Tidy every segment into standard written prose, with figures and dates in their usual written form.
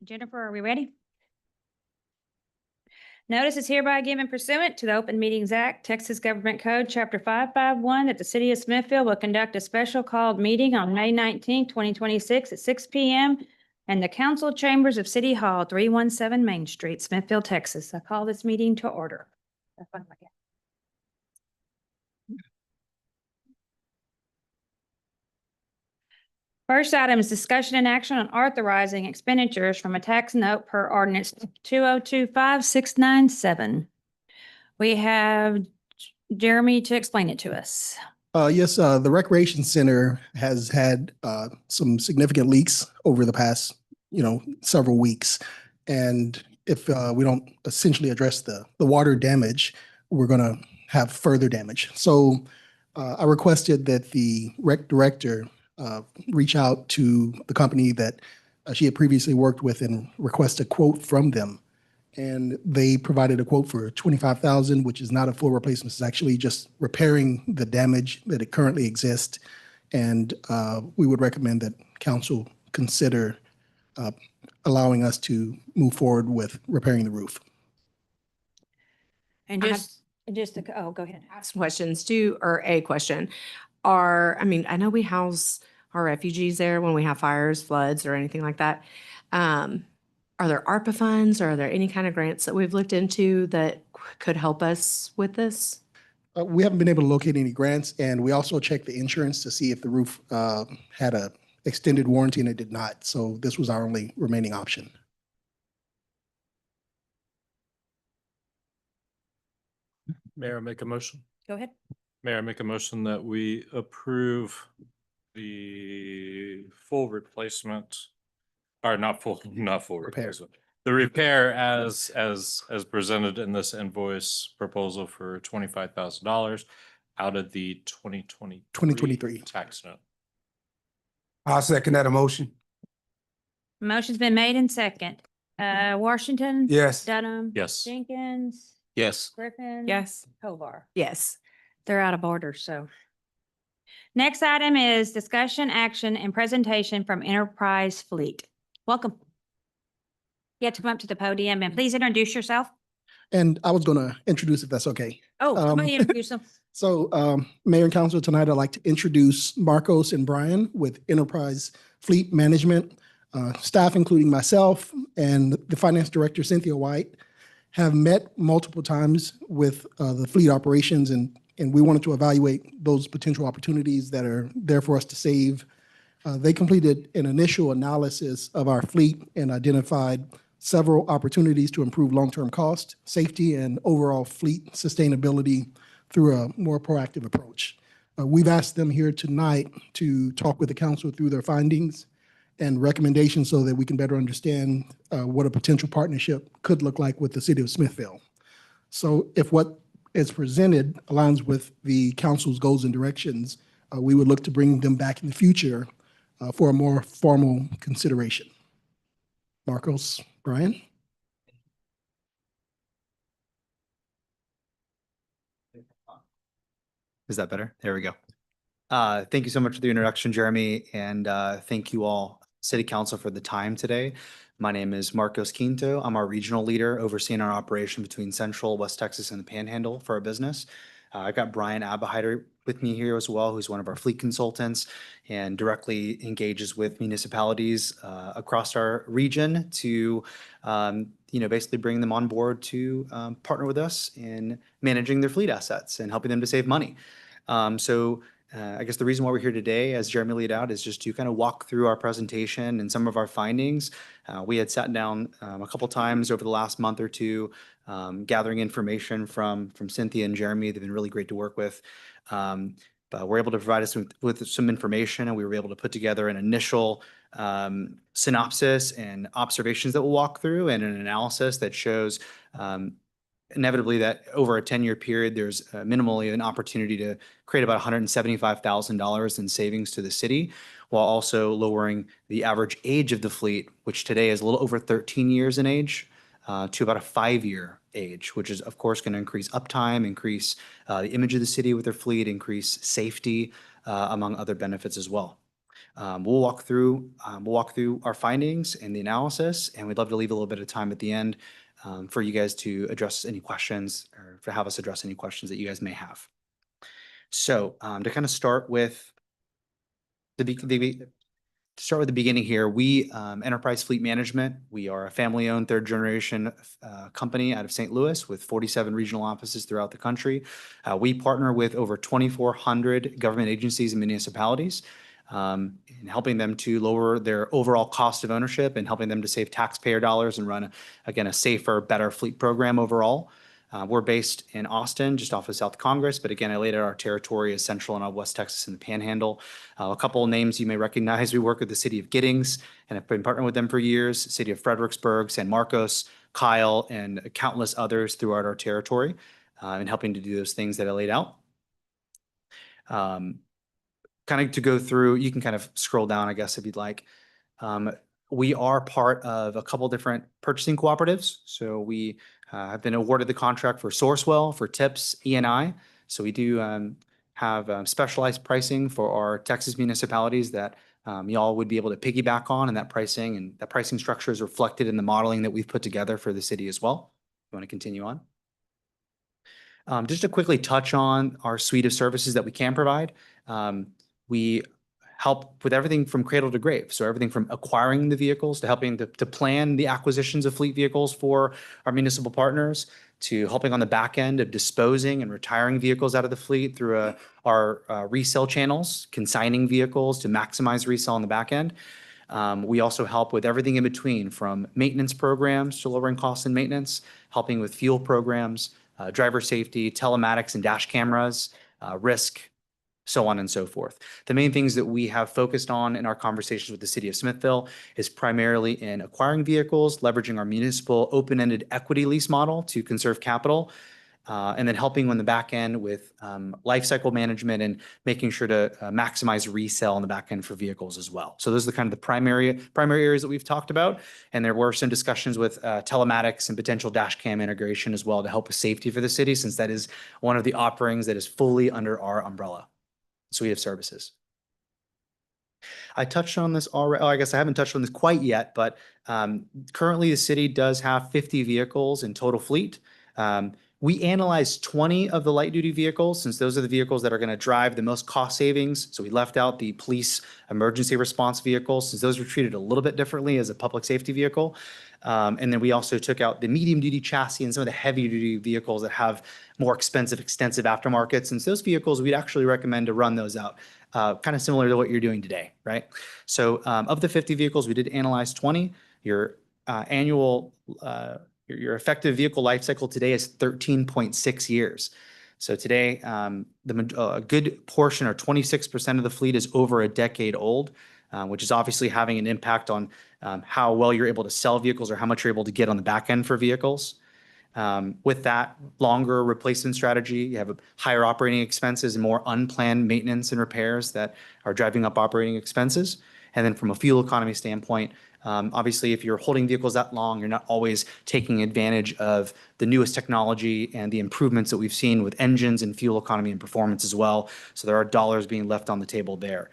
Jennifer, are we ready? Notice is hereby given pursuant to the Open Meetings Act, Texas Government Code, Chapter 551, that the city of Smithfield will conduct a special called meeting on May 19, 2026 at 6 p.m. in the council chambers of City Hall, 317 Main Street, Smithfield, Texas. I call this meeting to order. First item is discussion and action on authorizing expenditures from a tax note per ordinance 2025-697. We have Jeremy to explain it to us. Yes, the Recreation Center has had some significant leaks over the past, several weeks. And if we don't essentially address the water damage, we're going to have further damage. So I requested that the rec director reach out to the company that she had previously worked with and request a quote from them. And they provided a quote for $25,000, which is not a full replacement. It's actually just repairing the damage that it currently exists. And we would recommend that council consider allowing us to move forward with repairing the roof. And go ahead. Ask questions or a question. I know we house our refugees there when we have fires, floods, or anything like that. Are there ARPA funds or are there any kind of grants that we've looked into that could help us with this? We haven't been able to locate any grants, and we also checked the insurance to see if the roof had a extended warranty, and it did not. So this was our only remaining option. Mayor, make a motion. Go ahead. Mayor, make a motion that we approve the full replacement, or not full replacement. The repair as presented in this invoice proposal for $25,000 out of the 2023 tax note. I'll second that motion. Motion's been made and second. Washington? Yes. Dunham? Yes. Jenkins? Yes. Griffin? Yes. Kovar? Yes. They're out of order, so. Next item is discussion, action, and presentation from Enterprise Fleet. Welcome. You have to come up to the podium and please introduce yourself. And I was going to introduce, if that's okay. Oh, somebody introduce them. So Mayor and Council, tonight I'd like to introduce Marcos and Brian with Enterprise Fleet Management. Staff, including myself and the Finance Director, Cynthia White, have met multiple times with the fleet operations, and we wanted to evaluate those potential opportunities that are there for us to save. They completed an initial analysis of our fleet and identified several opportunities to improve long-term cost, safety, and overall fleet sustainability through a more proactive approach. We've asked them here tonight to talk with the council through their findings and recommendations so that we can better understand what a potential partnership could look like with the city of Smithfield. So if what is presented aligns with the council's goals and directions, we would look to bring them back in the future for a more formal consideration. Marcos, Brian? Is that better? There we go. Thank you so much for the introduction, Jeremy, and thank you all, City Council, for the time today. My name is Marcos Quinto. I'm our regional leader overseeing our operation between Central, West Texas, and the Panhandle for our business. I've got Brian Abbehider with me here as well, who's one of our fleet consultants and directly engages with municipalities across our region to basically bring them on board to partner with us in managing their fleet assets and helping them to save money. I guess the reason why we're here today, as Jeremy laid out, is just to kind of walk through our presentation and some of our findings. We had sat down a couple times over the last month or two, gathering information from Cynthia and Jeremy. They've been really great to work with. But we're able to provide us with some information, and we were able to put together an initial synopsis and observations that we'll walk through, and an analysis that shows inevitably that over a 10-year period, there's minimally an opportunity to create about $175,000 in savings to the city, while also lowering the average age of the fleet, which today is a little over 13 years in age, to about a 5-year age, which is of course going to increase uptime, increase the image of the city with their fleet, increase safety, among other benefits as well. We'll walk through our findings and the analysis, and we'd love to leave a little bit of time at the end for you guys to address any questions or to have us address any questions that you guys may have. So to kind of start with the beginning here, we, Enterprise Fleet Management, we are a family-owned third-generation company out of St. Louis with 47 regional offices throughout the country. We partner with over 2,400 government agencies and municipalities in helping them to lower their overall cost of ownership and helping them to save taxpayer dollars and run, again, a safer, better fleet program overall. We're based in Austin, just off of South Congress, but again, I laid out our territory as Central and West Texas and the Panhandle. A couple of names you may recognize. We work with the city of Giddings, and have been partnering with them for years, city of Fredericksburg, San Marcos, Kyle, and countless others throughout our territory, and helping to do those things that I laid out. Kind of to go through, you can kind of scroll down, I guess, if you'd like. We are part of a couple different purchasing cooperatives. So we have been awarded the contract for Sourcewell, for TIPS, E&I. So we do have specialized pricing for our Texas municipalities that y'all would be able to piggyback on, and that pricing structure is reflected in the modeling that we've put together for the city as well. You want to continue on? Just to quickly touch on our suite of services that we can provide. We help with everything from cradle to grave. So everything from acquiring the vehicles to helping to plan the acquisitions of fleet vehicles for our municipal partners, to helping on the back end of disposing and retiring vehicles out of the fleet through our resale channels, consigning vehicles to maximize resale on the back end. We also help with everything in between, from maintenance programs to lowering costs and maintenance, helping with fuel programs, driver safety, telematics and dash cameras, risk, so on and so forth. The main things that we have focused on in our conversations with the city of Smithville is primarily in acquiring vehicles, leveraging our municipal open-ended equity lease model to conserve capital, and then helping on the back end with life cycle management and making sure to maximize resale on the back end for vehicles as well. So those are the kind of the primary areas that we've talked about. And there were some discussions with telematics and potential dash cam integration as well to help with safety for the city, since that is one of the offerings that is fully under our umbrella suite of services. I touched on this already. Oh, I guess I haven't touched on this quite yet, but currently the city does have 50 vehicles in total fleet. We analyzed 20 of the light duty vehicles, since those are the vehicles that are going to drive the most cost savings. So we left out the police emergency response vehicles, since those were treated a little bit differently as a public safety vehicle. And then we also took out the medium duty chassis and some of the heavy duty vehicles that have more extensive aftermarkets. And so those vehicles, we'd actually recommend to run those out, kind of similar to what you're doing today, right? So of the 50 vehicles, we did analyze 20. Your annual, your effective vehicle life cycle today is 13.6 years. So today, a good portion, or 26% of the fleet, is over a decade old, which is obviously having an impact on how well you're able to sell vehicles or how much you're able to get on the back end for vehicles. With that longer replacement strategy, you have higher operating expenses and more unplanned maintenance and repairs that are driving up operating expenses. And then from a fuel economy standpoint, obviously, if you're holding vehicles that long, you're not always taking advantage of the newest technology and the improvements that we've seen with engines and fuel economy and performance as well. So there are dollars being left on the table there.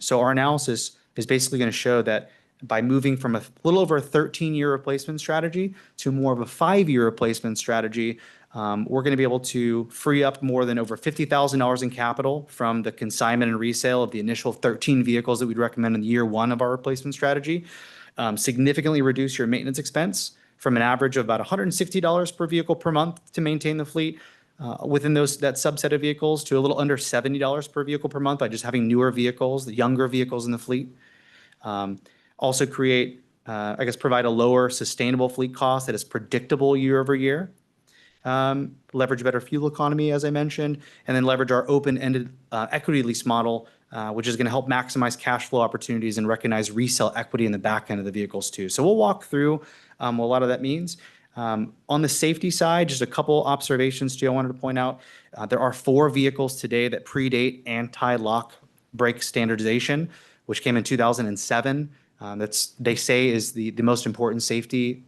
So our analysis is basically going to show that by moving from a little over a 13-year replacement strategy to more of a 5-year replacement strategy, we're going to be able to free up more than over $50,000 in capital from the consignment and resale of the initial 13 vehicles that we'd recommend in year one of our replacement strategy, significantly reduce your maintenance expense from an average of about $160 per vehicle per month to maintain the fleet within that subset of vehicles to a little under $70 per vehicle per month by just having newer vehicles, the younger vehicles in the fleet. Also provide a lower sustainable fleet cost that is predictable year over year. Leverage better fuel economy, as I mentioned, and then leverage our open-ended equity lease model, which is going to help maximize cash flow opportunities and recognize resale equity in the back end of the vehicles too. So we'll walk through what a lot of that means. On the safety side, just a couple observations too I wanted to point out. There are 4 vehicles today that predate anti-lock brake standardization, which came in 2007. They say is the most important safety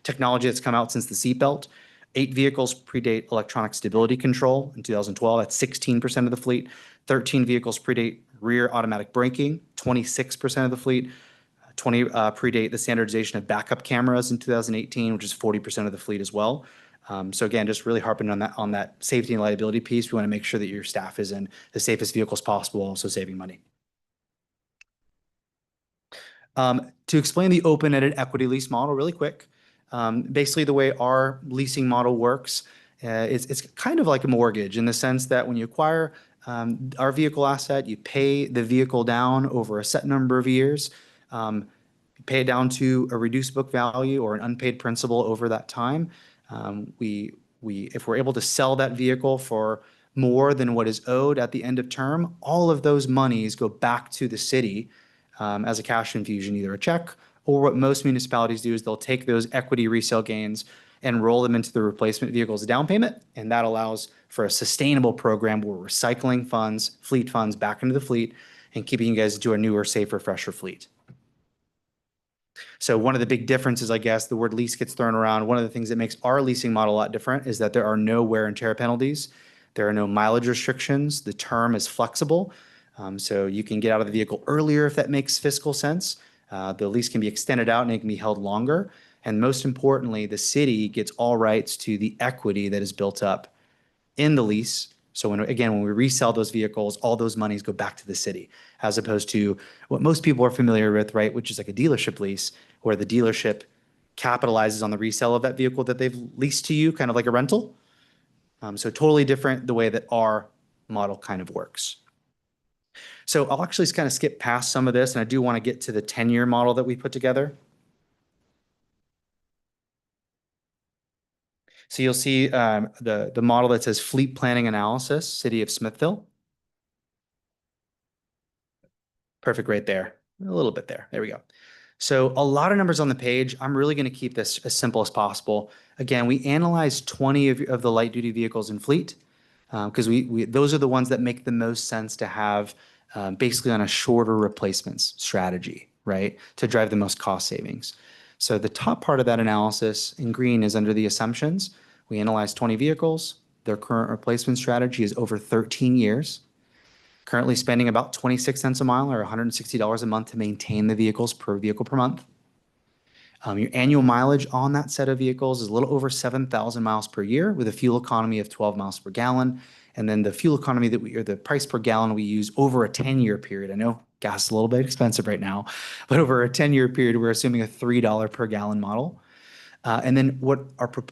technology that's come out since the seatbelt. 8 vehicles predate electronic stability control in 2012. That's 16% of the fleet. 13 vehicles predate rear automatic braking, 26% of the fleet. 20 predate the standardization of backup cameras in 2018, which is 40% of the fleet as well. So again, just really harping on that safety and liability piece. We want to make sure that your staff is in the safest vehicles possible, also saving money. To explain the open-ended equity lease model really quick, basically the way our leasing model works, it's kind of like a mortgage in the sense that when you acquire our vehicle asset, you pay the vehicle down over a set number of years. You pay it down to a reduced book value or an unpaid principal over that time. If we're able to sell that vehicle for more than what is owed at the end of term, all of those monies go back to the city as a cash infusion, either a check or what most municipalities do is they'll take those equity resale gains and roll them into the replacement vehicle's down payment. And that allows for a sustainable program where we're recycling funds, fleet funds back into the fleet and keeping you guys to a newer, safer, fresher fleet. So one of the big differences, I guess, the word lease gets thrown around. One of the things that makes our leasing model a lot different is that there are no wear and tear penalties. There are no mileage restrictions. The term is flexible. So you can get out of the vehicle earlier if that makes fiscal sense. The lease can be extended out and it can be held longer. And most importantly, the city gets all rights to the equity that is built up in the lease. So when we resell those vehicles, all those monies go back to the city, as opposed to what most people are familiar with, right? Which is like a dealership lease, where the dealership capitalizes on the resale of that vehicle that they've leased to you, kind of like a rental. So totally different the way that our model kind of works. So I'll actually just kind of skip past some of this, and I do want to get to the 10-year model that we put together. So you'll see the model that says Fleet Planning Analysis, City of Smithville. Perfect right there. A little bit there. There we go. So a lot of numbers on the page. I'm really going to keep this as simple as possible. Again, we analyzed 20 of the light duty vehicles in fleet because those are the ones that make the most sense to have basically on a shorter replacements strategy, right? To drive the most cost savings. So the top part of that analysis in green is under the assumptions. We analyzed 20 vehicles. Their current replacement strategy is over 13 years. Currently spending about 26 cents a mile or $160 a month to maintain the vehicles per vehicle per month. Your annual mileage on that set of vehicles is a little over 7,000 miles per year with a fuel economy of 12 miles per gallon. And then the fuel economy or the price per gallon we use over a 10-year period. I know gas is a little bit expensive right now, but over a 10-year period, we're assuming a $3 per gallon model. And then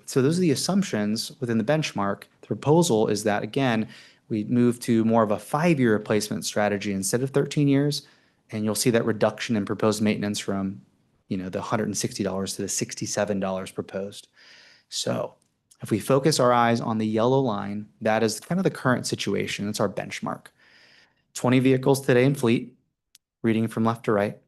so those are the assumptions within the benchmark. The proposal is that, again, we move to more of a 5-year replacement strategy instead of 13 years. And you'll see that reduction in proposed maintenance from, the $160 to the $67 proposed. So if we focus our eyes on the yellow line, that is kind of the current situation. That's our benchmark. 20 vehicles today in fleet, reading from left to right.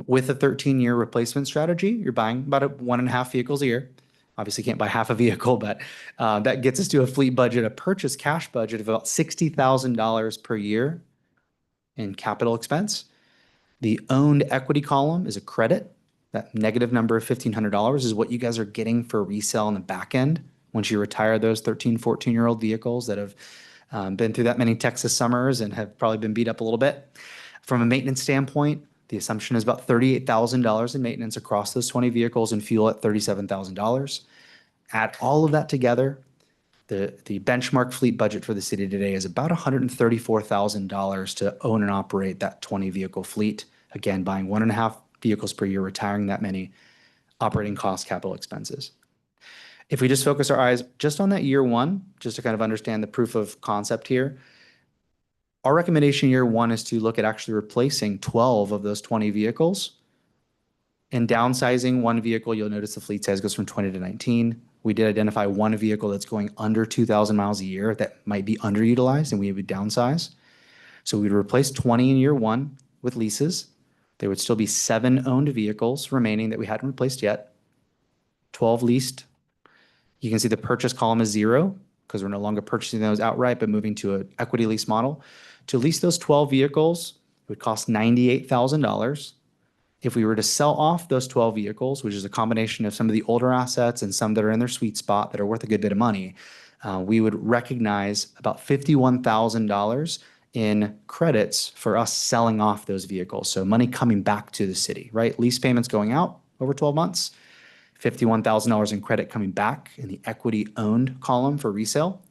With a 13-year replacement strategy, you're buying about 1.5 vehicles a year. Obviously can't buy half a vehicle, but that gets us to a fleet budget, a purchase cash budget of about $60,000 per year in capital expense. The owned equity column is a credit. That negative number of $1,500 is what you guys are getting for resale on the back end once you retire those 13, 14-year-old vehicles that have been through that many Texas summers and have probably been beat up a little bit. From a maintenance standpoint, the assumption is about $38,000 in maintenance across those 20 vehicles and fuel at $37,000. Add all of that together, the benchmark fleet budget for the city today is about $134,000 to own and operate that 20-vehicle fleet. Again, buying 1.5 vehicles per year, retiring that many, operating cost, capital expenses. If we just focus our eyes just on that year one, just to kind of understand the proof of concept here, our recommendation year one is to look at actually replacing 12 of those 20 vehicles. And downsizing one vehicle, you'll notice the fleet size goes from 20 to 19. We did identify one vehicle that's going under 2,000 miles a year that might be underutilized, and we would downsize. So we'd replace 20 in year one with leases. There would still be 7 owned vehicles remaining that we hadn't replaced yet, 12 leased. You can see the purchase column is 0 because we're no longer purchasing those outright, but moving to an equity lease model. To lease those 12 vehicles, it would cost $98,000. If we were to sell off those 12 vehicles, which is a combination of some of the older assets and some that are in their sweet spot that are worth a good bit of money, we would recognize about $51,000 in credits for us selling off those vehicles. So money coming back to the city, right? Lease payments going out over 12 months, $51,000 in credit coming back in the equity owned column for resale.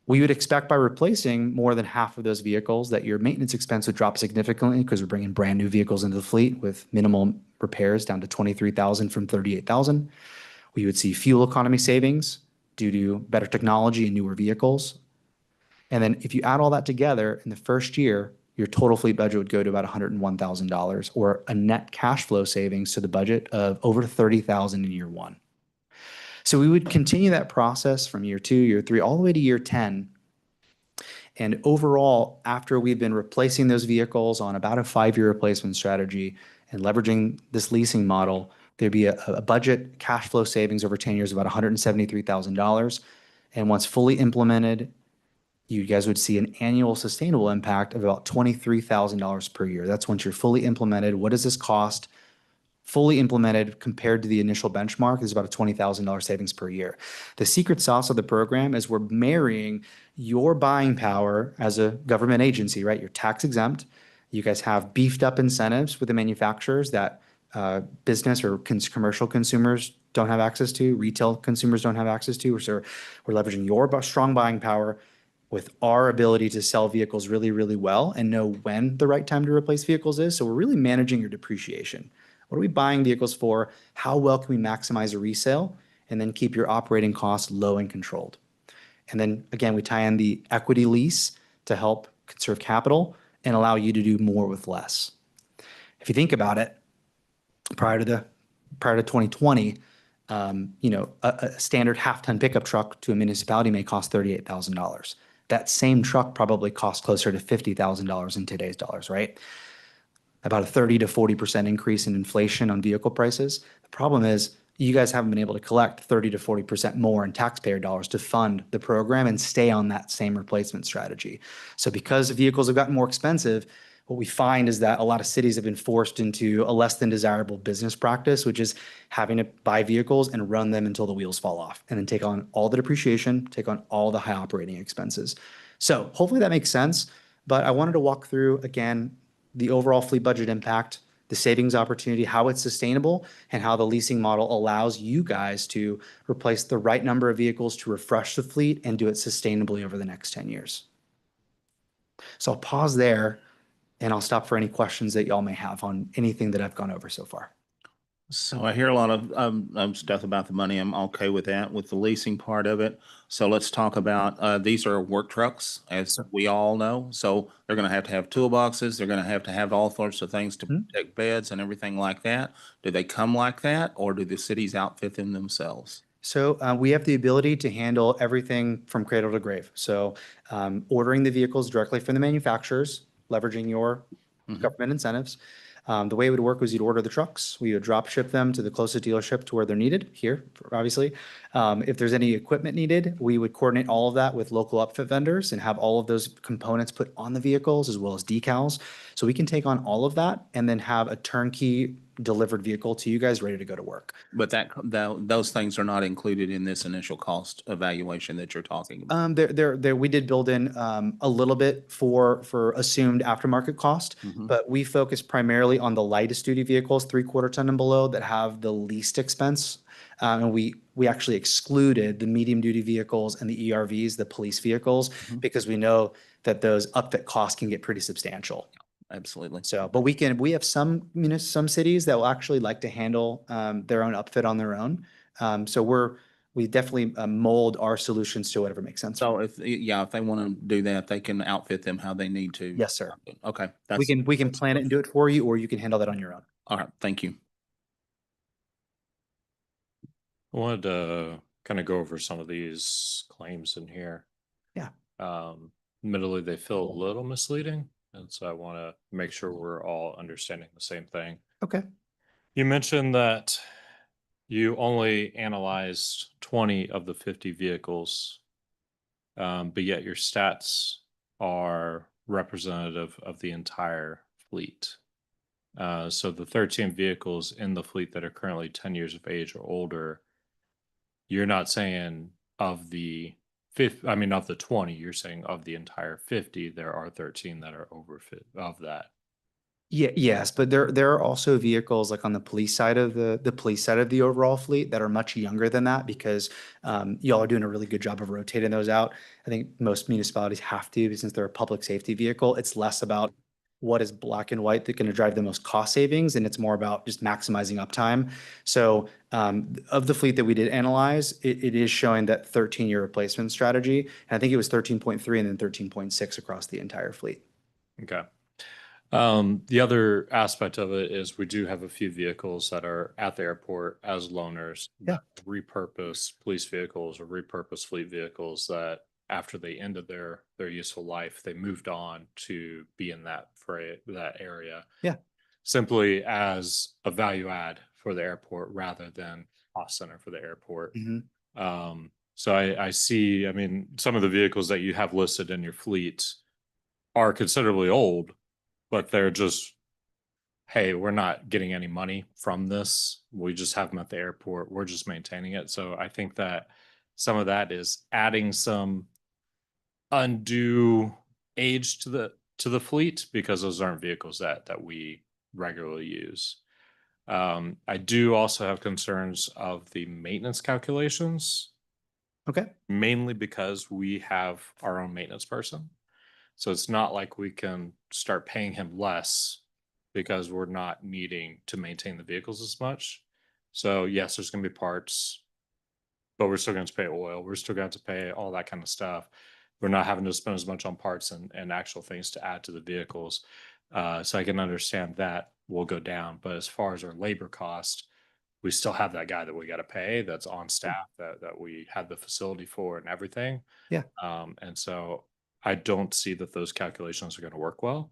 We would expect by replacing more than half of those vehicles that your maintenance expense would drop significantly because we're bringing brand new vehicles into the fleet with minimal repairs down to 23,000 from 38,000. We would see fuel economy savings due to better technology and newer vehicles. And then if you add all that together in the first year, your total fleet budget would go to about $101,000 or a net cash flow savings to the budget of over $30,000 in year one. So we would continue that process from year 2, year 3, all the way to year 10. And overall, after we've been replacing those vehicles on about a 5-year replacement strategy and leveraging this leasing model, there'd be a budget cash flow savings over 10 years of about $173,000. And once fully implemented, you guys would see an annual sustainable impact of about $23,000 per year. That's once you're fully implemented. What does this cost? Fully implemented compared to the initial benchmark is about a $20,000 savings per year. The secret sauce of the program is we're marrying your buying power as a government agency, right? You're tax exempt. You guys have beefed up incentives with the manufacturers that business or commercial consumers don't have access to, retail consumers don't have access to. So we're leveraging your strong buying power with our ability to sell vehicles really, really well and know when the right time to replace vehicles is. So we're really managing your depreciation. What are we buying vehicles for? How well can we maximize a resale and then keep your operating costs low and controlled? And then again, we tie in the equity lease to help conserve capital and allow you to do more with less. If you think about it, prior to 2020, a standard half-ton pickup truck to a municipality may cost $38,000. That same truck probably costs closer to $50,000 in today's dollars, right? About a 30 to 40% increase in inflation on vehicle prices. The problem is you guys haven't been able to collect 30 to 40% more in taxpayer dollars to fund the program and stay on that same replacement strategy. So because vehicles have gotten more expensive, what we find is that a lot of cities have been forced into a less than desirable business practice, which is having to buy vehicles and run them until the wheels fall off and then take on all the depreciation, take on all the high operating expenses. So hopefully that makes sense. But I wanted to walk through, again, the overall fleet budget impact, the savings opportunity, how it's sustainable, and how the leasing model allows you guys to replace the right number of vehicles to refresh the fleet and do it sustainably over the next 10 years. So I'll pause there and I'll stop for any questions that y'all may have on anything that I've gone over so far. So I hear a lot of stuff about the money. I'm okay with that, with the leasing part of it. So let's talk about, these are work trucks, as we all know. So they're going to have toolboxes. They're going to have all sorts of things to protect beds and everything like that. Do they come like that, or do the cities outfit them themselves? So we have the ability to handle everything from cradle to grave. So ordering the vehicles directly from the manufacturers, leveraging your government incentives. The way it would work was you'd order the trucks, we would drop ship them to the closest dealership to where they're needed, here, obviously. If there's any equipment needed, we would coordinate all of that with local upfit vendors and have all of those components put on the vehicles as well as decals. So we can take on all of that and then have a turnkey delivered vehicle to you guys ready to go to work. But those things are not included in this initial cost evaluation that you're talking about. We did build in a little bit for assumed aftermarket cost, but we focus primarily on the lightest duty vehicles, 3/4 ton and below, that have the least expense. And we actually excluded the medium duty vehicles and the ERVs, the police vehicles, because we know that those upfit costs can get pretty substantial. Absolutely. So, but we have some cities that will actually like to handle their own upfit on their own. So we definitely mold our solutions to whatever makes sense. So if they want to do that, they can outfit them how they need to. Yes, sir. Okay. We can plan it and do it for you, or you can handle that on your own. All right. Thank you. I wanted to kind of go over some of these claims in here. Yeah. Admittedly, they feel a little misleading, and so I want to make sure we're all understanding the same thing. Okay. You mentioned that you only analyzed 20 of the 50 vehicles, but yet your stats are representative of the entire fleet. So the 13 vehicles in the fleet that are currently 10 years of age or older, you're not saying of the I mean, of the 20, you're saying of the entire 50, there are 13 that are over fit of that. Yeah, yes, but there are also vehicles like on the police side of the police side of the overall fleet that are much younger than that because y'all are doing a really good job of rotating those out. I think most municipalities have to since they're a public safety vehicle. It's less about what is black and white that's going to drive the most cost savings, and it's more about just maximizing uptime. So of the fleet that we did analyze, it is showing that 13-year replacement strategy. And I think it was 13.3 and then 13.6 across the entire fleet. Okay. The other aspect of it is we do have a few vehicles that are at the airport as loaners. Yeah. Repurpose police vehicles or repurpose fleet vehicles that after they ended their useful life, they moved on to be in that area. Yeah. Simply as a value add for the airport rather than cost center for the airport. So I see, I mean, some of the vehicles that you have listed in your fleet are considerably old, but they're just, hey, we're not getting any money from this. We just have them at the airport. We're just maintaining it. So I think that some of that is adding some undue age to the fleet because those aren't vehicles that we regularly use. I do also have concerns of the maintenance calculations, Okay. mainly because we have our own maintenance person. So it's not like we can start paying him less because we're not needing to maintain the vehicles as much. So yes, there's going to be parts, but we're still going to pay oil. We're still going to pay all that kind of stuff. We're not having to spend as much on parts and actual things to add to the vehicles. So I can understand that will go down. But as far as our labor cost, we still have that guy that we got to pay that's on staff that we have the facility for and everything. Yeah. And so I don't see that those calculations are going to work well.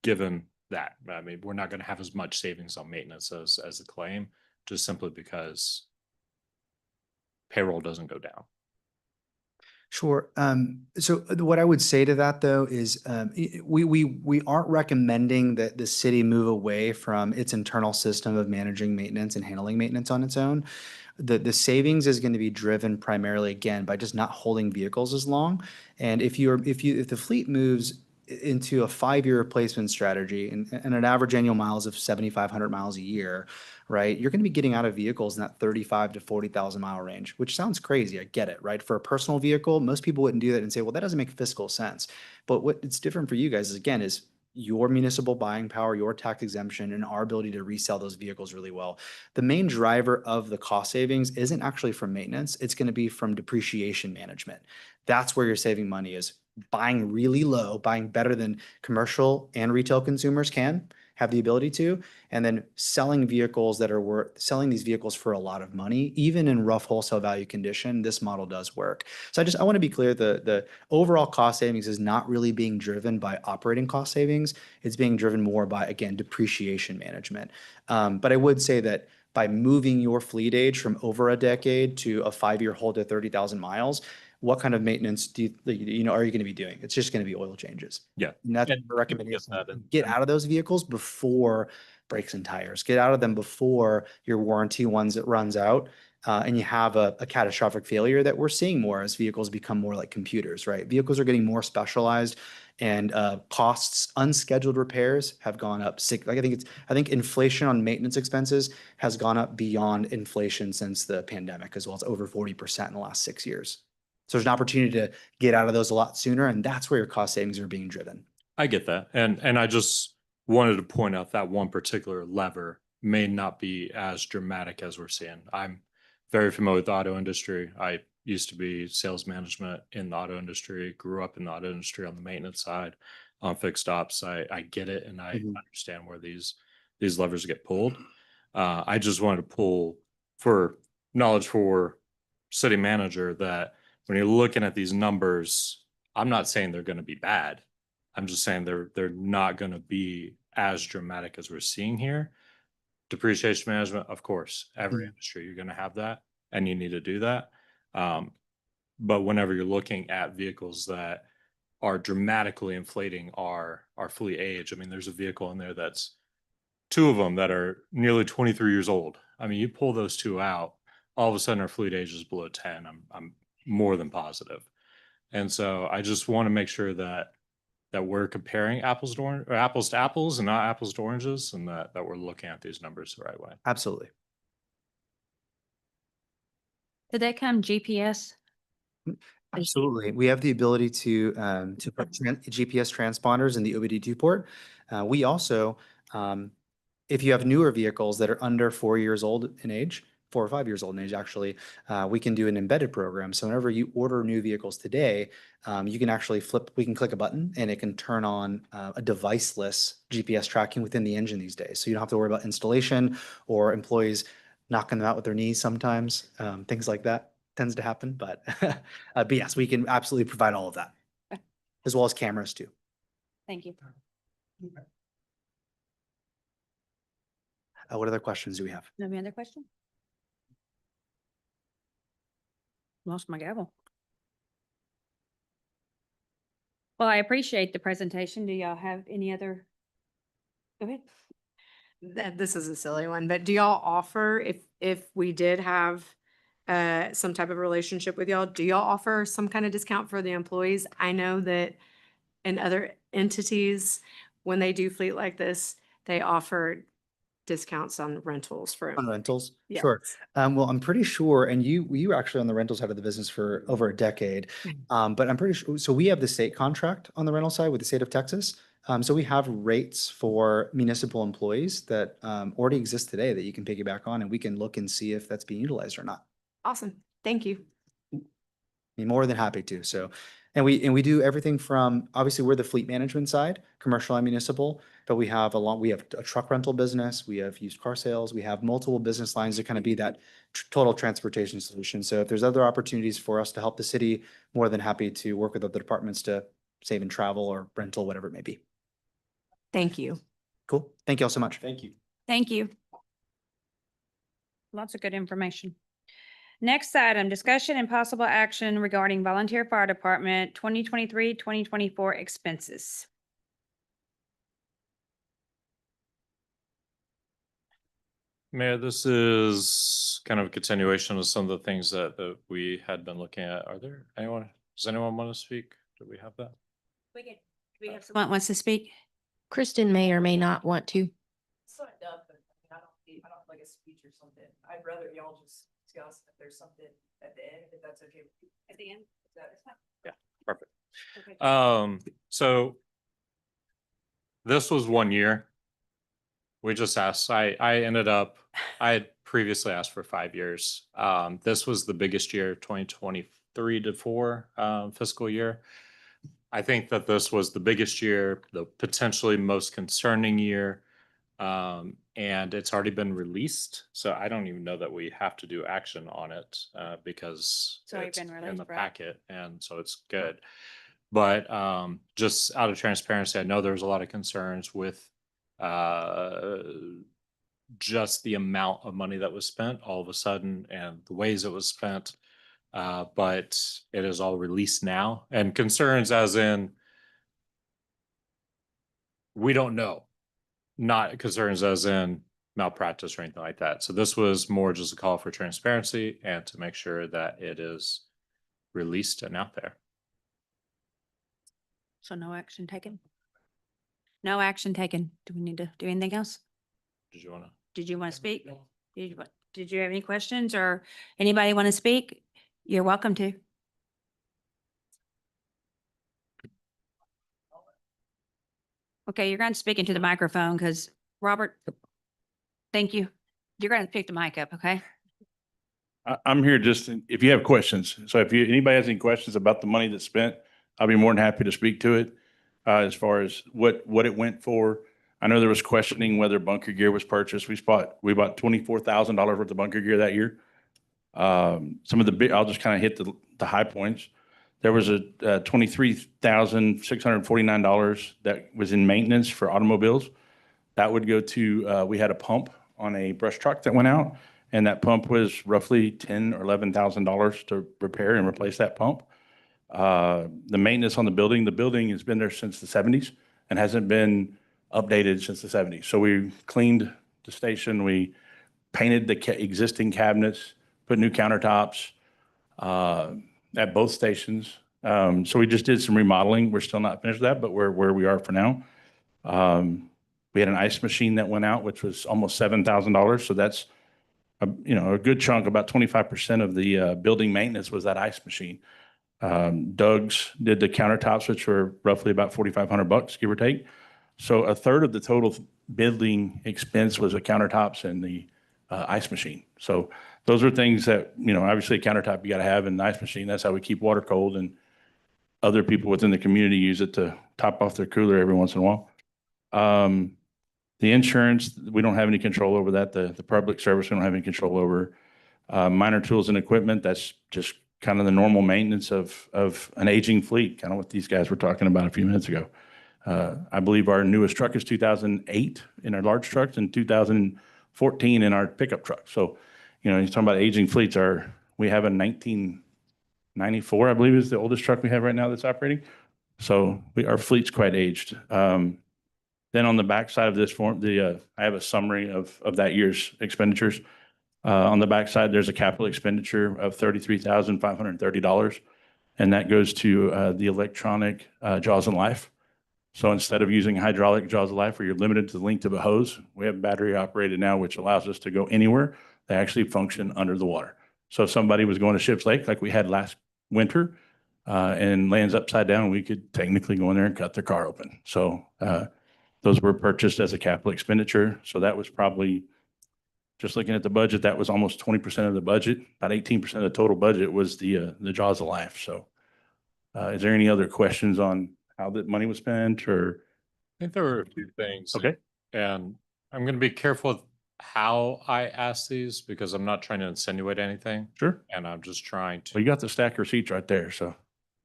Given that, I mean, we're not going to have as much savings on maintenance as the claim, just simply because payroll doesn't go down. Sure. So what I would say to that though is we aren't recommending that the city move away from its internal system of managing maintenance and handling maintenance on its own. The savings is going to be driven primarily again by just not holding vehicles as long. And if the fleet moves into a 5-year replacement strategy and an average annual miles of 7,500 miles a year, right? You're going to be getting out of vehicles in that 35 to 40,000 mile range, which sounds crazy. I get it, right? For a personal vehicle, most people wouldn't do that and say, well, that doesn't make fiscal sense. But what it's different for you guys is again, is your municipal buying power, your tax exemption, and our ability to resell those vehicles really well. The main driver of the cost savings isn't actually from maintenance. It's going to be from depreciation management. That's where you're saving money is buying really low, buying better than commercial and retail consumers can have the ability to, and then selling vehicles that are selling these vehicles for a lot of money, even in rough wholesale value condition, this model does work. So I want to be clear, the overall cost savings is not really being driven by operating cost savings. It's being driven more by, again, depreciation management. But I would say that by moving your fleet age from over a decade to a 5-year hold at 30,000 miles, what kind of maintenance are you going to be doing? It's just going to be oil changes. Yeah. And that's And the recommendation. get Get out of those vehicles before brakes and tires. Get out of them before your warranty runs out. And you have a catastrophic failure that we're seeing more as vehicles become more like computers, right? Vehicles are getting more specialized and costs, unscheduled repairs have gone up. I think inflation on maintenance expenses has gone up beyond inflation since the pandemic as well. It's over 40% in the last 6 years. So there's an opportunity to get out of those a lot sooner, and that's where your cost savings are being driven. I get that. And I just wanted to point out that one particular lever may not be as dramatic as we're seeing. I'm very familiar with the auto industry. I used to be sales management in the auto industry, grew up in the auto industry on the maintenance side, on fixed ops. I get it, and I understand where these levers get pulled. I just wanted to pull for knowledge for city manager that when you're looking at these numbers, I'm not saying they're going to be bad. I'm just saying they're not going to be as dramatic as we're seeing here. Depreciation management, of course, every industry, you're going to have that and you need to do that. But whenever you're looking at vehicles that are dramatically inflating our fleet age, I mean, there's a vehicle in there that's 2 of them that are nearly 23 years old. I mean, you pull those 2 out, all of a sudden our fleet age is below 10. I'm more than positive. And so I just want to make sure that we're comparing apples to orange, or apples to apples and not apples to oranges, and that we're looking at these numbers the right way. Absolutely. Did that come GPS? Absolutely. We have the ability to put GPS transponders in the OBD2 port. We also, if you have newer vehicles that are under 4 years old in age, 4 or 5 years old in age, actually, we can do an embedded program. So whenever you order new vehicles today, you can actually we can click a button and it can turn on a deviceless GPS tracking within the engine these days. So you don't have to worry about installation or employees knocking them out with their knees sometimes, things like that tends to happen. But, but yes, we can absolutely provide all of that, as well as cameras too. Thank you. What other questions do we have? Any other question? Lost my gavel. Well, I appreciate the presentation. Do y'all have any other? Go ahead. This is a silly one, but do y'all offer, if we did have some type of relationship with y'all, do y'all offer some kind of discount for the employees? I know that in other entities, when they do fleet like this, they offer discounts on rentals for. On rentals? Yeah. Sure. Well, I'm pretty sure, and you were actually on the rental side of the business for over a decade. But I'm pretty sure, so we have the state contract on the rental side with the state of Texas. So we have rates for municipal employees that already exist today that you can piggyback on, and we can look and see if that's being utilized or not. Awesome. Thank you. Be more than happy to. So, and we do everything from, obviously, we're the fleet management side, commercial and municipal, but we have we have a truck rental business, we have used car sales, we have multiple business lines to kind of be that total transportation solution. So if there's other opportunities for us to help the city, more than happy to work with other departments to save in travel or rental, whatever it may be. Thank you. Cool. Thank you all so much. Thank you. Thank you. Lots of good information. Next item, discussion and possible action regarding volunteer fire department 2023-2024 expenses. Mayor, this is kind of a continuation of some of the things that we had been looking at. Does anyone want to speak? Do we have that? Do we have someone wants to speak? Kristen may or may not want to. Signed up, but I don't like a speech or something. I'd rather y'all just discuss if there's something at the end, if that's okay with you. At the end? Yeah, perfect. Okay. So this was 1 year. We just asked, I had previously asked for 5 years. This was the biggest year, 2023 to 4 fiscal year. I think that this was the biggest year, the potentially most concerning year. And it's already been released. So I don't even know that we have to do action on it because It's already it's been in released, the right? packet. And so it's good. But just out of transparency, I know there's a lot of concerns with just the amount of money that was spent all of a sudden and the ways it was spent. But it is all released now, and concerns as in we don't know, not concerns as in malpractice or anything like that. So this was more just a call for transparency and to make sure that it is released and out there. So no action taken? No action taken. Do we need to do anything else? Did you want to? Did you want to speak? Did you have any questions or anybody want to speak? You're welcome to. Okay, you're going to speak into the microphone because Robert, thank you. You're going to pick the mic up, okay? I'm here just if you have questions. So if anybody has any questions about the money that's spent, I'll be more than happy to speak to it. As far as what it went for, I know there was questioning whether bunker gear was purchased. We bought $24,000 worth of bunker gear that year. Some of the big, I'll just kind of hit the high points. There was a $23,649 that was in maintenance for automobiles. That would go to, we had a pump on a brush truck that went out, and that pump was roughly $10,000 or $11,000 to repair and replace that pump. The maintenance on the building has been there since the 70s and hasn't been updated since the 70s. So we cleaned the station, we painted the existing cabinets, put new countertops. at both stations. So we just did some remodeling. We're still not finished with that, but we're where we are for now. We had an ice machine that went out, which was almost $7,000. So that's a good chunk, about 25% of the building maintenance was that ice machine. Doug's did the countertops, which were roughly about $4,500, give or take. So a third of the total building expense was the countertops and the ice machine. So those are things that, obviously a countertop you got to have and the ice machine. That's how we keep water cold, and other people within the community use it to top off their cooler every once in a while. The insurance, we don't have any control over that. The public service, we don't have any control over. Minor tools and equipment, that's just kind of the normal maintenance of an aging fleet, kind of what these guys were talking about a few minutes ago. I believe our newest truck is 2008 in our large trucks and 2014 in our pickup truck. So, you're talking about aging fleets. We have a 1994, I believe, is the oldest truck we have right now that's operating. So our fleet's quite aged. Then on the backside of this form, I have a summary of that year's expenditures. On the backside, there's a capital expenditure of $33,530, and that goes to the electronic Jaws of Life. So instead of using hydraulic Jaws of Life where you're limited to the length of a hose, we have battery operated now, which allows us to go anywhere. They actually function under the water. So if somebody was going to Ship's Lake like we had last winter and lands upside down, we could technically go in there and cut their car open. So those were purchased as a capital expenditure. So that was probably, just looking at the budget, that was almost 20% of the budget. About 18% of the total budget was the Jaws of Life. So is there any other questions on how that money was spent, or? I think there were a few things. Okay. And I'm going to be careful with how I ask these because I'm not trying to insinuate anything. Sure. And I'm just trying to. Well, you got the stack of receipts right there. So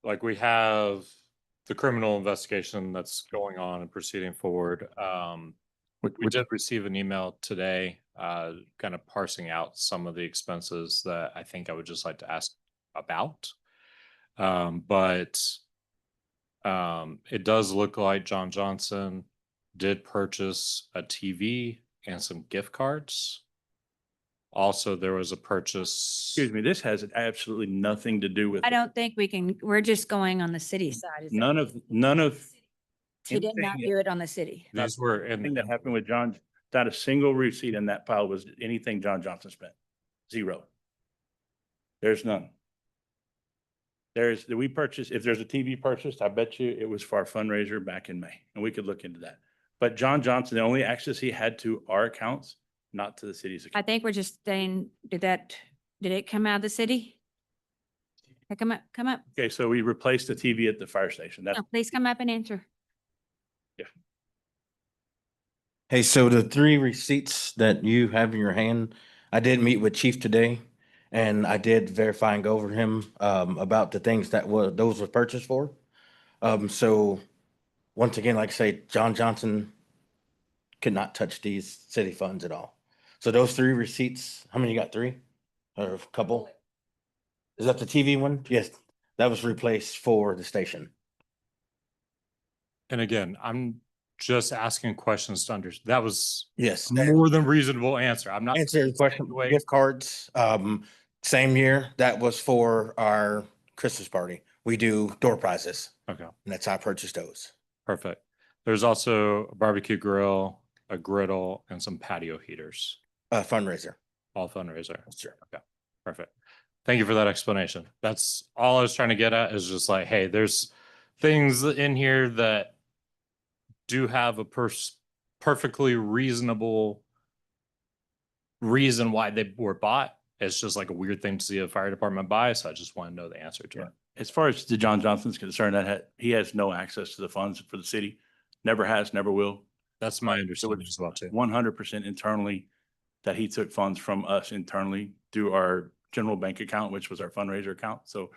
Like we have the criminal investigation that's going on and proceeding forward. We did receive an email today, kind of parsing out some of the expenses that I think I would just like to ask about. But it does look like John Johnson did purchase a TV and some gift cards. Also, there was a purchase. excuse me, this has absolutely nothing to do with. I don't think we're just going on the city side. is that- None of. He did not anything- do it on the city. These were Anything in that happened with John, not a single receipt in that pile was anything John Johnson spent. Zero. There's none. We purchased, if there's a TV purchased, I bet you it was for our fundraiser back in May, and we could look into that. But John Johnson, the only access he had to our accounts, not to the city's I account. think we're just saying, did it come out of the city? Come up. Okay, so we replaced the TV at the fire station. That's, No, please come up and answer. Hey, so the 3 receipts that you have in your hand, I did meet with Chief today, and I did verify and go over him about the things that those were purchased for. So once again, like I say, John Johnson could not touch these city funds at all. So those 3 receipts, how many you got? 3 or a couple? Is that the TV one? Yes, that was replaced for the station. And again, I'm just asking questions to understand. That was Yes. more than reasonable answer. I'm not. Answer your question. Wait. Gift cards, same year, that was for our Christmas party. We do door prizes, Okay, and that's how I purchased those. perfect. There's also a barbecue grill, a griddle, and some patio heaters, Fundraiser. all fundraiser. Sure. Okay, perfect. Thank you for that explanation. That's all I was trying to get at, is just like, hey, there's things in here that do have a perfectly reasonable reason why they were bought. It's just like a weird thing to see a fire department buy, so I just want to know the answer to it. as far as the John Johnson's concerned, he has no access to the funds for the city. Never has, never will. That's my understanding as well too. 100% internally, that he took funds from us internally through our general bank account, which was our fundraiser account. So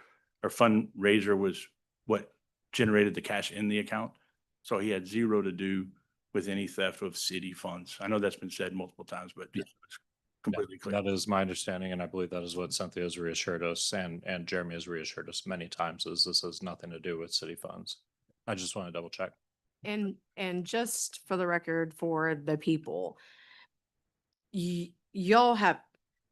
our fundraiser was what generated the cash in the account. So he had zero to do with any theft of city funds. I know that's been said multiple times, but it's completely clear. That is my understanding, and I believe that is what Cynthia has reassured us, and Jeremy has reassured us many times, is this has nothing to do with city funds. I just want to double check. And just for the record, for the people, y'all have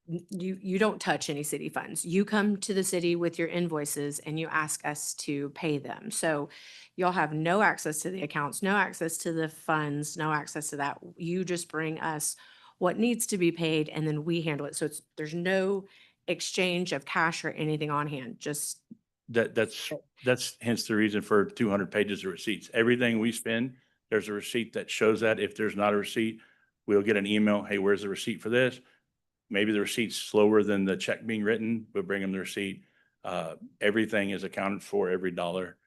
you don't touch any city funds. You come to the city with your invoices and you ask us to pay them. So y'all have no access to the accounts, no access to the funds, no access to that. You just bring us what needs to be paid and then we handle it. So there's no exchange of cash or anything on hand, just That's hence the reason for 200 pages of receipts. Everything we spend, there's a receipt that shows that. If there's not a receipt, we'll get an email, hey, where's the receipt for this? Maybe the receipt's slower than the check being written, we'll bring them the receipt. Everything is accounted for, every dollar.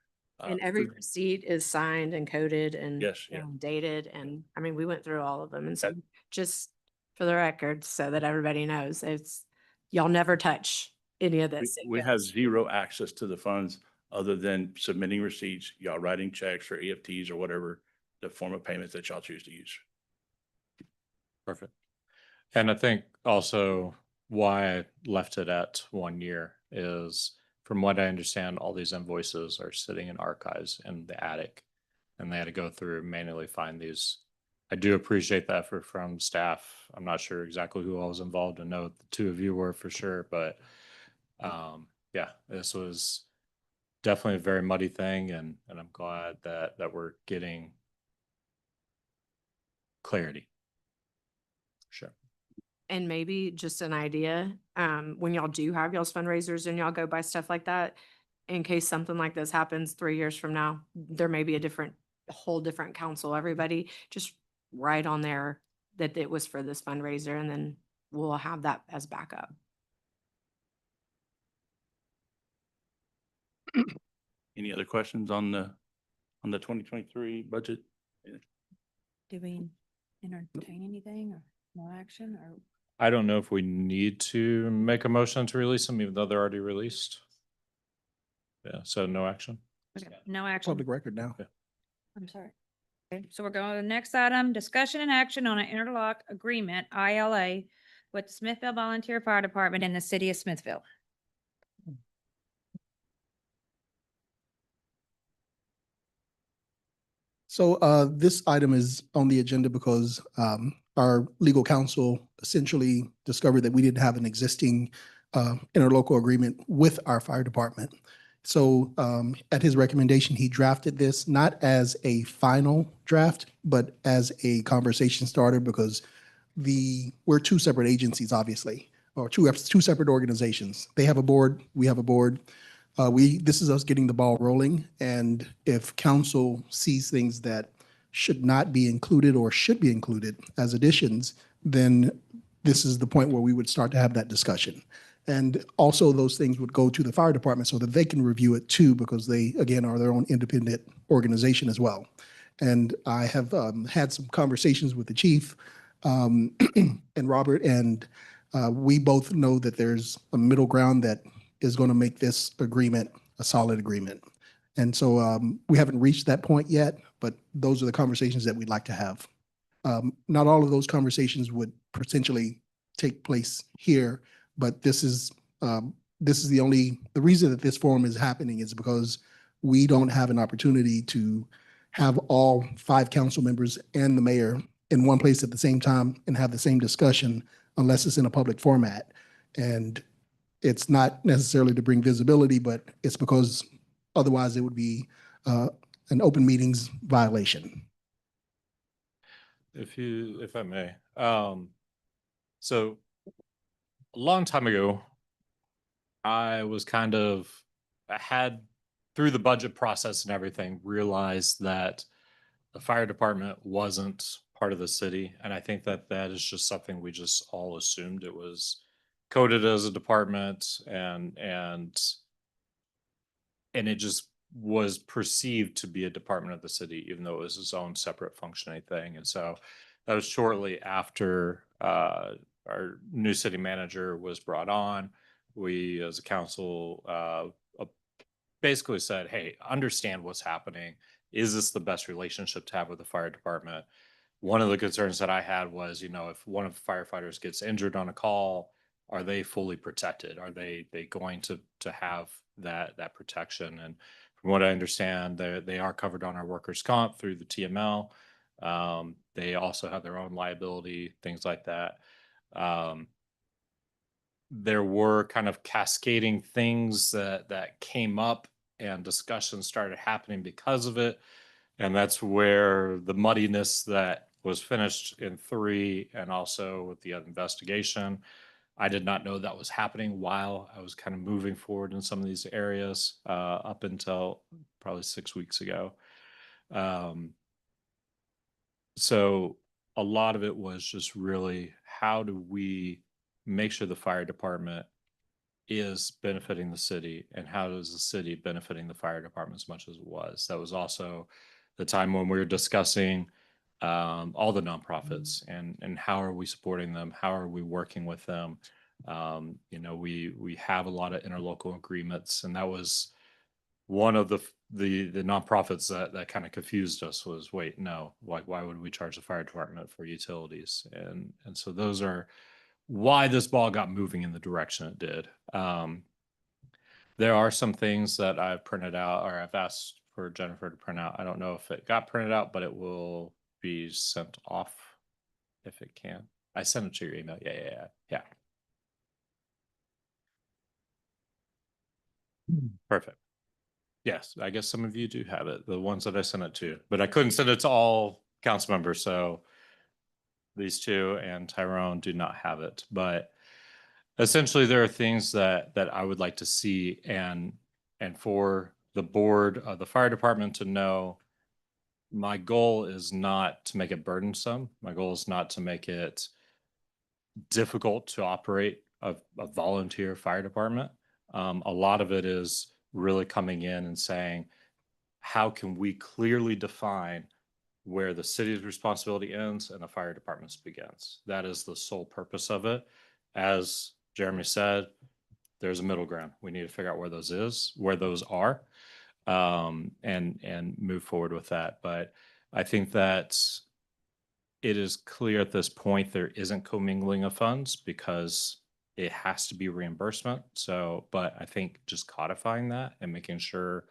and every receipt is signed and coded and Yes, yeah. and dated. And I mean, we went through all of them. And so just for the record, so that everybody knows, y'all never touch any of this. We have zero access to the funds other than submitting receipts, y'all writing checks or EFTs or whatever the form of payments that y'all choose to use. Perfect. And I think also why I left it at 1 year is, from what I understand, all these invoices are sitting in archives in the attic, and they had to go through and manually find these. I do appreciate the effort from staff. I'm not sure exactly who all was involved. I know the two of you were for sure, but yeah, this was definitely a very muddy thing, and I'm glad that we're getting clarity. Sure. And maybe just an idea, when y'all do have y'all's fundraisers and y'all go buy stuff like that, in case something like this happens 3 years from now, there may be a whole different council. Everybody just write on there that it was for this fundraiser, and then we'll have that as backup. Any other questions on the 2023 budget? Do we entertain anything or no action or? I don't know if we need to make a motion to release them, even though they're already released. Yeah, so no action. Okay, no action. Public record now. I'm sorry. Okay, so we're going to the next item, discussion and action on an interlock agreement, ILA, with Smithville Volunteer Fire Department in the city of Smithville. So this item is on the agenda because our legal counsel essentially discovered that we didn't have an existing interlocal agreement with our fire department. So at his recommendation, he drafted this not as a final draft, but as a conversation starter, because we're two separate agencies, obviously, or two separate organizations. They have a board, we have a board. This is us getting the ball rolling, and if council sees things that should not be included or should be included as additions, then this is the point where we would start to have that discussion. And also those things would go to the fire department so that they can review it too, because they, again, are their own independent organization as well. And I have had some conversations with the chief and Robert, and we both know that there's a middle ground that is going to make this agreement a solid agreement. And so we haven't reached that point yet, but those are the conversations that we'd like to have. Not all of those conversations would potentially take place here, but this is the reason that this forum is happening is because we don't have an opportunity to have all 5 council members and the mayor in one place at the same time and have the same discussion unless it's in a public format. And it's not necessarily to bring visibility, but it's because otherwise it would be an open meetings violation. If I may, so a long time ago, I had, through the budget process and everything, realized that the fire department wasn't part of the city. And I think that is just something we just all assumed. It was coded as a department, and it just was perceived to be a department of the city, even though it was its own separate functioning thing. And so that was shortly after our new city manager was brought on. We, as a council, basically said, hey, understand what's happening. Is this the best relationship to have with the fire department? One of the concerns that I had was, if one of the firefighters gets injured on a call, are they fully protected? Are they going to have that protection? And from what I understand, they are covered on our workers' comp through the TML. They also have their own liability, things like that. there were kind of cascading things that came up and discussions started happening because of it. And that's where the muddiness that was finished in 3 and also with the investigation. I did not know that was happening while I was kind of moving forward in some of these areas up until probably 6 weeks ago. So a lot of it was just really, how do we make sure the fire department is benefiting the city, and how does the city benefiting the fire department as much as it was? That was also the time when we were discussing all the nonprofits and how are we supporting them? How are we working with them? You know, we have a lot of interlocal agreements, and that was one of the nonprofits that kind of confused us. Was, wait, no, why would we charge the fire department for utilities? And so those are why this ball got moving in the direction it did. There are some things that I've printed out, or I've asked for Jennifer to print out. I don't know if it got printed out, but it will be sent off if it can. I sent it to your email. Yeah. Perfect. Yes, I guess some of you do have it, the ones that I sent it to, but I couldn't send it to all council members. So these two and Tyrone do not have it, but essentially there are things that I would like to see, and for the board of the fire department to know, my goal is not to make it burdensome. My goal is not to make it difficult to operate a volunteer fire department. A lot of it is really coming in and saying, how can we clearly define where the city's responsibility ends and the fire department's begins? That is the sole purpose of it. As Jeremy said, there's a middle ground. We need to figure out where those are, and move forward with that. But I think that it is clear at this point there isn't commingling of funds because it has to be reimbursement. So, but I think just codifying that and making sure,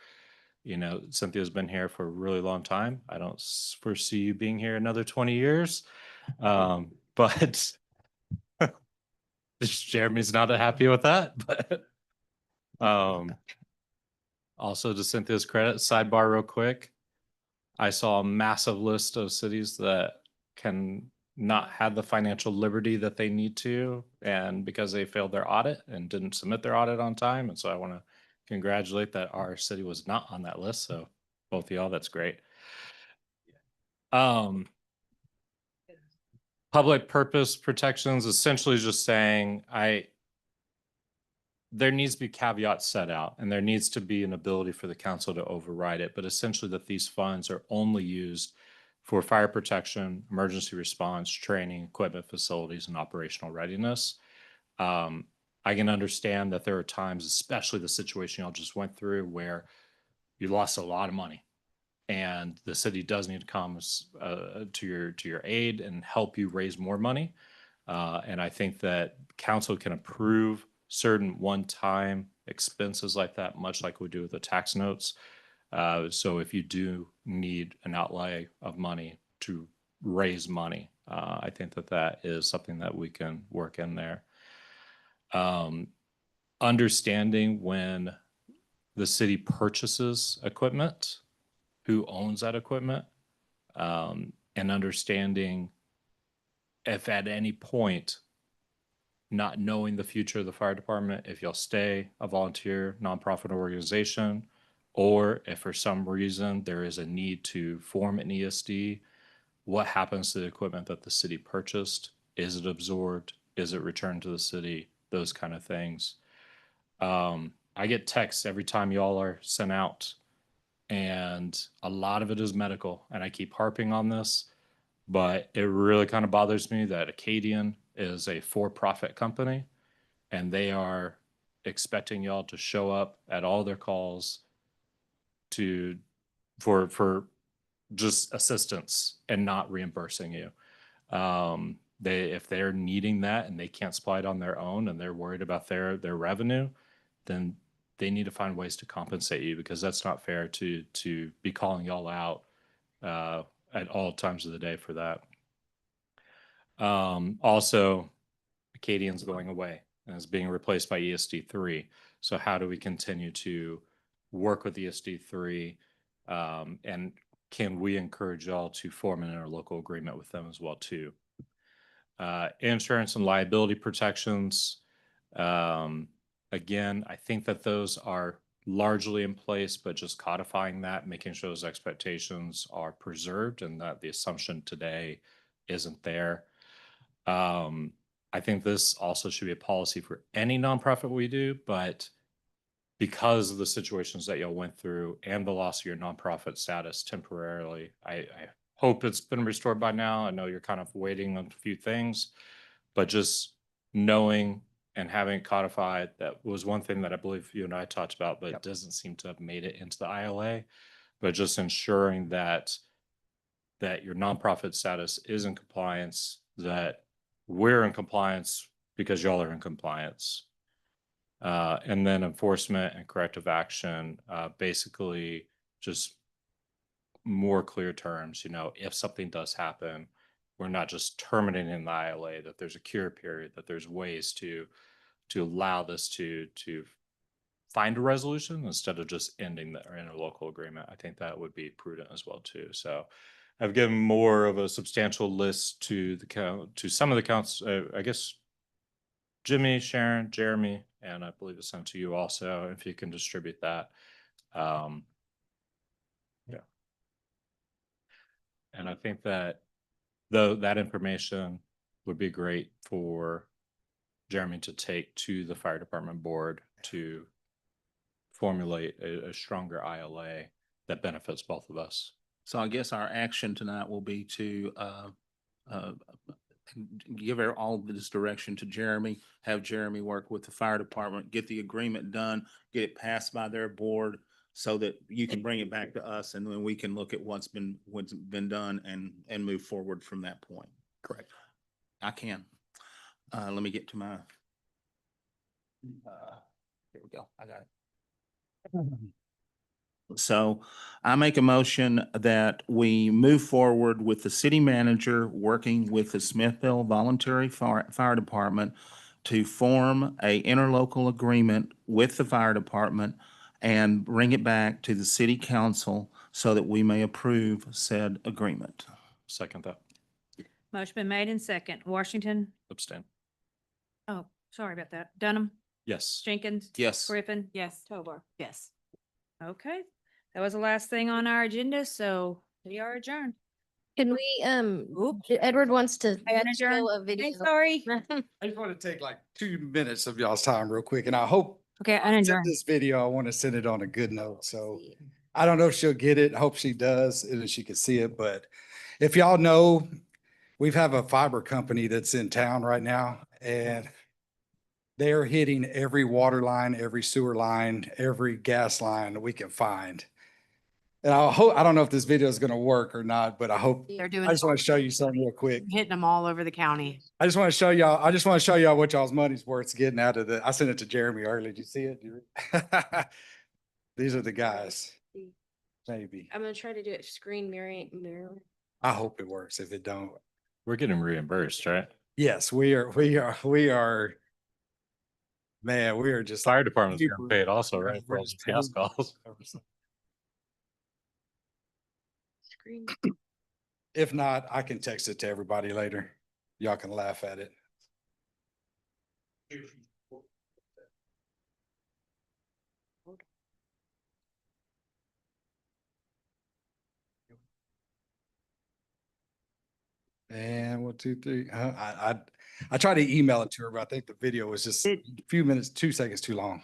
you know, Cynthia's been here for a really long time. I don't foresee you being here another 20 years. But Jeremy's not happy with that, but also to Cynthia's credit, sidebar real quick. I saw a massive list of cities that can not have the financial liberty that they need to, and because they failed their audit and didn't submit their audit on time. And so I want to congratulate that our city was not on that list. So both of y'all, that's great. Public purpose protections, essentially just saying there needs to be caveats set out, and there needs to be an ability for the council to override it, but essentially that these funds are only used for fire protection, emergency response, training, equipment, facilities, and operational readiness. I can understand that there are times, especially the situation y'all just went through, where you lost a lot of money, and the city does need to come to your aid and help you raise more money. And I think that council can approve certain one-time expenses like that, much like we do with the tax notes. So if you do need an outlay of money to raise money, I think that is something that we can work in there. Understanding when the city purchases equipment, who owns that equipment, and understanding if at any point, not knowing the future of the fire department, if you'll stay a volunteer nonprofit organization, or if for some reason there is a need to form an ESD, what happens to the equipment that the city purchased? Is it absorbed? Is it returned to the city? Those kind of things. I get texts every time y'all are sent out, and a lot of it is medical, and I keep harping on this, but it really kind of bothers me that Acadian is a for-profit company, and they are expecting y'all to show up at all their calls for just assistance and not reimbursing you. If they're needing that and they can't supply it on their own, and they're worried about their revenue, then they need to find ways to compensate you, because that's not fair to be calling y'all out at all times of the day for that. Also, Acadian's going away. and is being replaced by ESD3. So how do we continue to work with ESD3? And can we encourage y'all to form an interlocal agreement with them as well too? Insurance and liability protections. Again, I think that those are largely in place, but just codifying that, making sure those expectations are preserved and that the assumption today isn't there. I think this also should be a policy for any nonprofit we do, but because of the situations that y'all went through and the loss of your nonprofit status temporarily, I hope it's been restored by now. I know you're kind of waiting on a few things, but just knowing and having it codified, that was one thing that I believe you and I talked about, but it doesn't seem to have made it into the ILA. But just ensuring that your nonprofit status is in compliance, that we're in compliance because y'all are in compliance. And then enforcement and corrective action, basically just more clear terms, if something does happen, we're not just terminating the ILA, that there's a cure period, that there's ways to allow this to find a resolution instead of just ending the interlocal agreement. I think that would be prudent as well too. So I've given more of a substantial list to some of the counts, I guess, Jimmy, Sharon, Jeremy, and I believe it's sent to you also, if you can distribute that. Yeah. And I think that that information would be great for Jeremy to take to the fire department board to formulate a stronger ILA that benefits both of us. So I guess our action tonight will be to give all of this direction to Jeremy, have Jeremy work with the fire department, get the agreement done, get it passed by their board so that you can bring it back to us and then we can look at what's been done and move forward from that point. Correct. I can. Let me get to my, here we go. I got it. So I make a motion that we move forward with the city manager working with the Smithville Voluntary Fire Department to form a interlocal agreement with the fire department and bring it back to the city council so that we may approve said agreement. Second that. Motion been made in second. Washington. Abstain. Oh, sorry about that. Dunham, Yes. Jenkins. Yes. Griffin. Yes. Tovar. Yes. Okay, that was the last thing on our agenda, so we are adjourned. Can we, Oops. Edward wants to I adjourn. show a video. Hey, sorry. I just want to take like 2 minutes of y'all's time real quick, and I hope Okay, I send adjourn. this video, I want to send it on a good note. So I don't know if she'll get it. I hope she does and she can see it. But if y'all know, we have a fiber company that's in town right now, and they're hitting every water line, every sewer line, every gas line that we can find. And I don't know if this video is going to work or not, but I hope, They're doing, I just want to show you something real quick. hitting them all over the county. I just want to show y'all what y'all's money's worth getting out of I sent it to Jeremy earlier. Did you see it? These are the guys. Maybe. I'm gonna try to do it screen mirror. I hope it works. If it don't, We're getting reimbursed, right? yes, we are, man, we are just. Fire department's getting paid also, right? For all the gas calls. Screen. If not, I can text it to everybody later. Y'all can laugh at it. And 1, 2, 3. I tried to email it to her, but I think the video was just a few minutes, 2 seconds too long.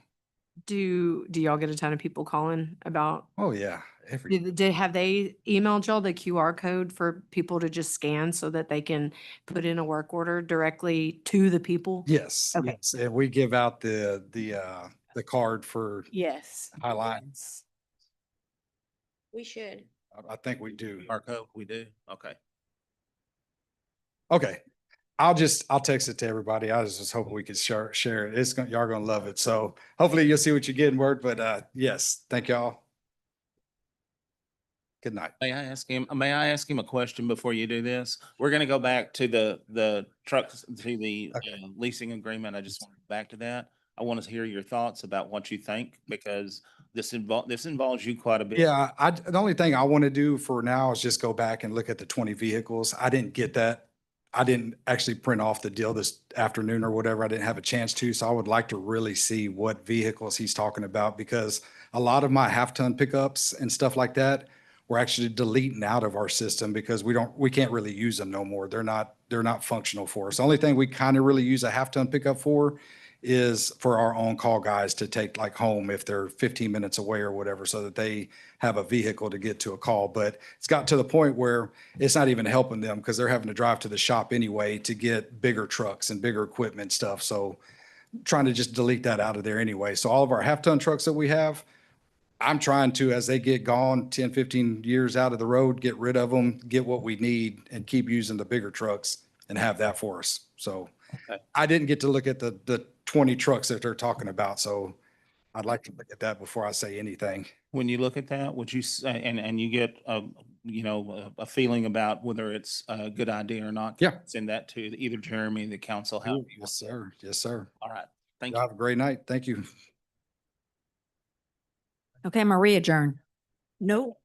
Do y'all get a ton of people calling about, Oh, yeah. have they emailed y'all the QR code for people to just scan so that they can put in a work order directly to the people? Yes, Okay. yes. And we give out the card for Yes. Highlight. We should. I think we do. Marco, we do? Okay. Okay. I'll text it to everybody. I was just hoping we could share it. Y'all gonna love it. So hopefully you'll see what you get in Word, but yes, thank y'all. Good night. May I ask him a question before you do this? We're gonna go back to the trucks, to the Okay. leasing agreement. I just want to back to that. I want to hear your thoughts about what you think, because this involves you quite a bit. Yeah, the only thing I want to do for now is just go back and look at the 20 vehicles. I didn't get that. I didn't actually print off the deal this afternoon or whatever. I didn't have a chance to, so I would like to really see what vehicles he's talking about, because a lot of my half-ton pickups and stuff like that, we're actually deleting out of our system because we can't really use them no more. They're not functional for us. The only thing we kind of really use a half-ton pickup for is for our on-call guys to take like home if they're 15 minutes away or whatever, so that they have a vehicle to get to a call. But it's got to the point where it's not even helping them because they're having to drive to the shop anyway to get bigger trucks and bigger equipment stuff. So trying to just delete that out of there anyway. So all of our half-ton trucks that we have, I'm trying to, as they get gone 10, 15 years out of the road, get rid of them, get what we need, and keep using the bigger trucks and have that for us. So Okay. I didn't get to look at the 20 trucks that they're talking about, so I'd like to look at that before I say anything. When you look at that, would you say, and you get a feeling about whether it's a good idea or not? Yeah. Send that to either Jeremy, the council. How? Yes, sir. Yes, sir. All right. Thank Y'all you. have a great night. Thank you. Okay, Maria adjourn. No.